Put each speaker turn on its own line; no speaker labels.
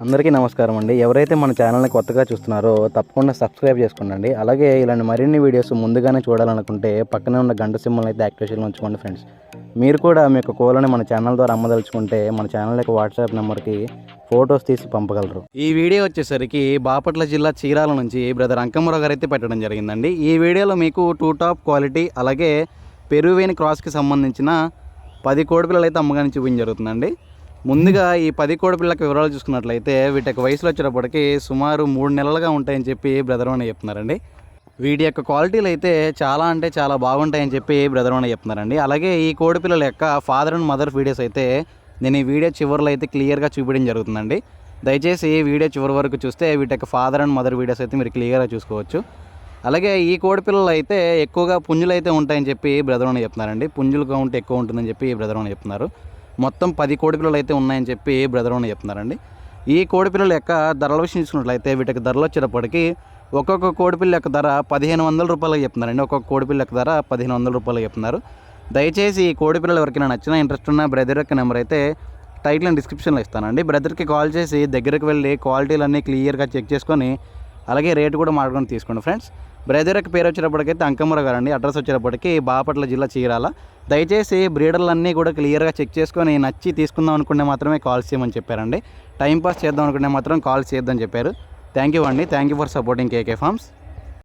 అందరికీ నమస్కారం అండి. ఎవరైతే మన ఛానల్ని కొత్తగా చూస్తున్నారో తప్పకుండా సబ్స్క్రైబ్ చేసుకోండి. అలాగే ఇలాంటి మరిన్ని వీడియోస్ ముందుగానే చూడాలనుకుంటే పక్కనే ఉన్న గంట సింబల్ అయితే యాక్టివేషన్లో ఉంచుకోండి ఫ్రెండ్స్. మీరు కూడా మీ యొక్క కోళ్ళని మన ఛానల్ ద్వారా అమ్మదలుచుకుంటే మన ఛానల్ యొక్క వాట్సాప్ నెంబర్కి ఫొటోస్ తీసి పంపగలరు. ఈ వీడియో వచ్చేసరికి బాపట్ల జిల్లా చీరాల నుంచి బ్రదర్ అంకమ్మరావు గారు అయితే పెట్టడం జరిగిందండి. ఈ వీడియోలో మీకు 2 టాప్ క్వాలిటీ అలాగే పెరువేని క్రాస్కి సంబంధించిన 10 కోడిపిల్లలు అయితే అమ్మగానే చూపించడం జరుగుతుందండి. ముందుగా ఈ 10 కోడిపిల్లకి వివరాలు చూసుకున్నట్లయితే వీటి వయసులో వచ్చేటప్పటికి సుమారు 3 నెలలుగా ఉంటాయని చెప్పి బ్రదర్ అని చెప్తున్నారండి. వీటి యొక్క క్వాలిటీలు అయితే చాలా అంటే చాలా బాగుంటాయని చెప్పి బ్రదర్ అని చెప్తున్నారండి. అలాగే ఈ కోడిపిల్లల యొక్క ఫాదర్ అండ్ మదర్ వీడియోస్ అయితే నేను ఈ వీడియో చివరిలో అయితే క్లియర్గా చూపించడం జరుగుతుందండి. దయచేసి ఈ వీడియో చివరి వరకు చూస్తే వీటి యొక్క ఫాదర్ అండ్ మదర్ వీడియోస్ అయితే మీరు క్లియర్గా చూసుకోవచ్చు. అలాగే ఈ కోడిపిల్లలు అయితే ఎక్కువగా పుంజులు అయితే ఉంటాయని చెప్పి బ్రదర్ అని చెప్తున్నారండి. పుంజుల కౌంట్ ఎక్కువ ఉంటుందని చెప్పి బ్రదర్ అని చెప్తున్నారు. మొత్తం 10 కోడిపిల్లలు అయితే ఉన్నాయని చెప్పి బ్రదర్ అని చెప్తున్నారండి. ఈ కోడిపిల్లల యొక్క ధరల విషయం చూసుకున్నట్లయితే వీటికి ధరలు వచ్చేటప్పటికి ఒక్కొక్క కోడిపిల్ల యొక్క ధర 1500 రూపాయలు చెప్తున్నారండి. ఒక్కొక్క కోడిపిల్ల యొక్క ధర 1500 రూపాయలు చెప్తున్నారు. దయచేసి ఈ కోడిపిల్లలు ఎవరికైనా నచ్చినా ఇంట్రెస్ట్ ఉన్న బ్రదర్ యొక్క నెంబర్ అయితే టైటిల్ అండ్ డిస్క్రిప్షన్లో ఇస్తానండి. బ్రదర్కి కాల్ చేసి దగ్గరికి వెళ్ళి క్వాలిటీలన్నీ క్లియర్గా చెక్ చేసుకొని అలాగే రేటు కూడా మాట్లాడుకొని తీసుకోండి ఫ్రెండ్స్. బ్రదర్ యొక్క పేరు వచ్చేటప్పటికైతే అంకమ్మరావు గారండి. అడ్రస్ వచ్చేటప్పటికి బాపట్ల జిల్లా చీరాల. దయచేసి బ్రీడర్లన్నీ కూడా క్లియర్గా చెక్ చేసుకొని నచ్చి తీసుకుందాం అనుకుంటే మాత్రమే కాల్స్ చేయమని చెప్పారండి. టైంపాస్ చేద్దాం అనుకుంటే మాత్రం కాల్స్ చేద్దామని చెప్పారు. థ్యాంక్ యూ అండి. Thank you for supporting KK forms.